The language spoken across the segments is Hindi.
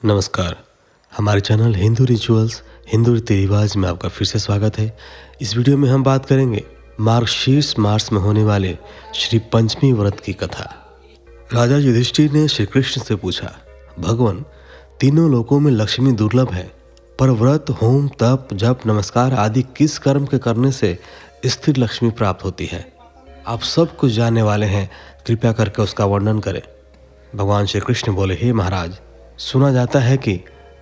नमस्कार। हमारे चैनल हिंदू रिचुअल्स हिंदू रीति रिवाज में आपका फिर से स्वागत है। इस वीडियो में हम बात करेंगे मार्गशीर्ष मास में होने वाले श्री पंचमी व्रत की कथा। राजा युधिष्ठिर ने श्री कृष्ण से पूछा, भगवान, तीनों लोकों में लक्ष्मी दुर्लभ है, पर व्रत, होम, तप, जप, नमस्कार आदि किस कर्म के करने से स्थिर लक्ष्मी प्राप्त होती है? आप सब कुछ जानने वाले हैं, कृपया करके उसका वर्णन करें। भगवान श्री कृष्ण बोले, हे महाराज, सुना जाता है कि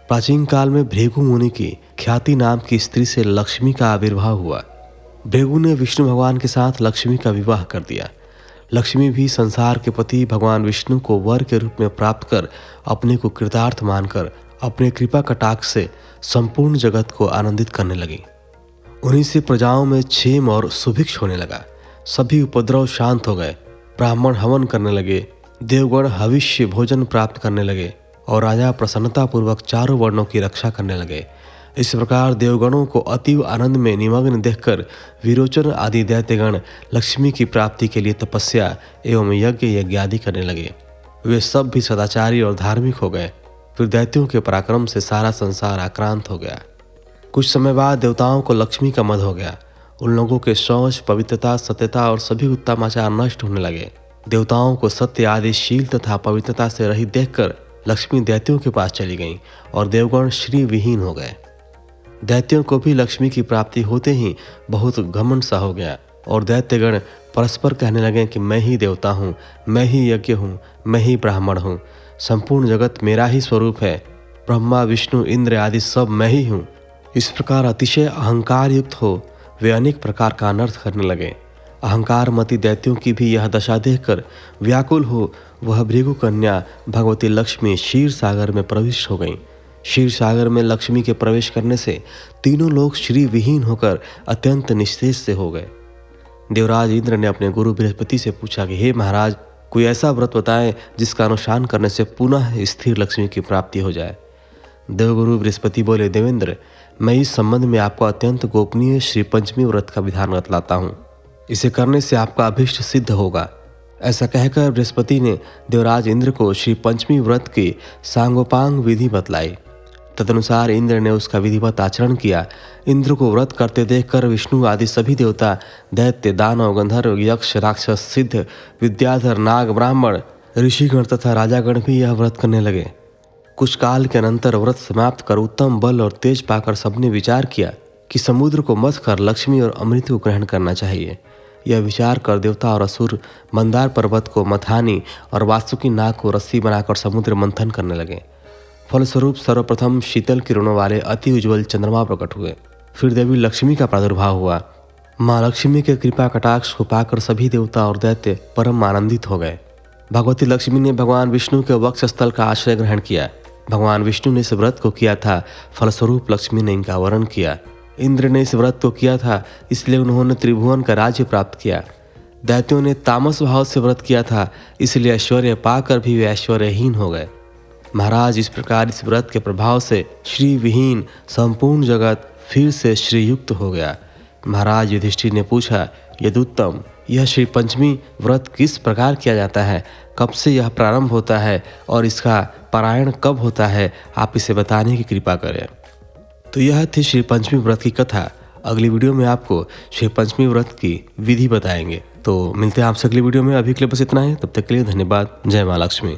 प्राचीन काल में भृगु मुनि की ख्याति नाम की स्त्री से लक्ष्मी का आविर्भाव हुआ। भृगु ने विष्णु भगवान के साथ लक्ष्मी का विवाह कर दिया। लक्ष्मी भी संसार के पति भगवान विष्णु को वर के रूप में प्राप्त कर अपने को कृतार्थ मानकर अपने कृपा कटाक्ष से संपूर्ण जगत को आनंदित करने लगी। उन्हीं से प्रजाओं में क्षेम और सुभिक्ष होने लगा। सभी उपद्रव शांत हो गए। ब्राह्मण हवन करने लगे, देवगण हविष्य भोजन प्राप्त करने लगे और राजा प्रसन्नता पूर्वक चारों वर्णों की रक्षा करने लगे। इस प्रकार देवगणों को अतीव आनंद में निमग्न देखकर विरोचन आदि दैत्यगण लक्ष्मी की प्राप्ति के लिए तपस्या एवं यज्ञ आदि करने लगे। वे सब भी सदाचारी और धार्मिक हो गए। फिर दैत्यों के पराक्रम से सारा संसार आक्रांत हो गया। कुछ समय बाद देवताओं को लक्ष्मी का मद हो गया। उन लोगों के शौच, पवित्रता, सत्यता और सभी उत्तम आचार नष्ट होने लगे। देवताओं को सत्य आदि शील तथा पवित्रता से रहित देखकर लक्ष्मी दैत्यों के पास चली गईं और देवगण श्री विहीन हो गए। दैत्यों को भी लक्ष्मी की प्राप्ति होते ही बहुत घमंड सा हो गया और दैत्यगण परस्पर कहने लगे कि मैं ही देवता हूँ, मैं ही यज्ञ हूँ, मैं ही ब्राह्मण हूँ, संपूर्ण जगत मेरा ही स्वरूप है, ब्रह्मा, विष्णु, इंद्र आदि सब मैं ही हूँ। इस प्रकार अतिशय अहंकार युक्त हो वे अनेक प्रकार का अनर्थ करने लगे। अहंकार मती दैत्यों की भी यह दशा देखकर व्याकुल हो वह भृगु कन्या भगवती लक्ष्मी क्षीर सागर में प्रविष्ट हो गईं। क्षीर सागर में लक्ष्मी के प्रवेश करने से तीनों लोग श्री विहीन होकर अत्यंत निस्तेज से हो गए। देवराज इंद्र ने अपने गुरु बृहस्पति से पूछा कि हे महाराज, कोई ऐसा व्रत बताएं जिसका अनुष्ठान करने से पुनः स्थिर लक्ष्मी की प्राप्ति हो जाए। देवगुरु बृहस्पति बोले, देवेंद्र, मैं इस संबंध में आपको अत्यंत गोपनीय श्री पंचमी व्रत का विधान बतलाता हूँ। इसे करने से आपका अभीष्ट सिद्ध होगा। ऐसा कहकर बृहस्पति ने देवराज इंद्र को श्री पंचमी व्रत की सांगोपांग विधि बतलाई। तदनुसार इंद्र ने उसका विधिवत आचरण किया। इंद्र को व्रत करते देखकर विष्णु आदि सभी देवता, दैत्य, दानव, गंधर्व, यक्ष, राक्षस, सिद्ध, विद्याधर, नाग, ब्राह्मण, ऋषिगण तथा राजागण भी यह व्रत करने लगे। कुछ काल के अनंतर व्रत समाप्त कर उत्तम बल और तेज पाकर सबने विचार किया कि समुद्र को मथ कर लक्ष्मी और अमृत को ग्रहण करना चाहिए। यह विचार कर देवता और असुर मंदार पर्वत को मथानी और वासुकी नाग को रस्सी बनाकर समुद्र मंथन करने लगे। फलस्वरूप सर्वप्रथम शीतल किरणों वाले अति उज्ज्वल चंद्रमा प्रकट हुए। फिर देवी लक्ष्मी का प्रादुर्भाव हुआ। माँ लक्ष्मी के कृपा कटाक्ष को पाकर सभी देवता और दैत्य परम आनंदित हो गए। भगवती लक्ष्मी ने भगवान विष्णु के वक्षस्थल का आश्रय ग्रहण किया। भगवान विष्णु ने इस व्रत को किया था, फलस्वरूप लक्ष्मी ने इनका वरण किया। इंद्र ने इस व्रत को किया था, इसलिए उन्होंने त्रिभुवन का राज्य प्राप्त किया। दैत्यों ने तामस भाव से व्रत किया था, इसलिए ऐश्वर्य पाकर भी वे ऐश्वर्यहीन हो गए। महाराज, इस प्रकार इस व्रत के प्रभाव से श्री विहीन संपूर्ण जगत फिर से श्रीयुक्त हो गया। महाराज युधिष्ठिर ने पूछा, यदुत्तम, यह श्री पंचमी व्रत किस प्रकार किया जाता है, कब से यह प्रारंभ होता है और इसका पारायण कब होता है? आप इसे बताने की कृपा करें। तो यह थी श्री पंचमी व्रत की कथा। अगली वीडियो में आपको श्री पंचमी व्रत की विधि बताएंगे। तो मिलते हैं आपसे अगली वीडियो में। अभी के लिए बस इतना है। तब तक के लिए धन्यवाद। जय माँ लक्ष्मी।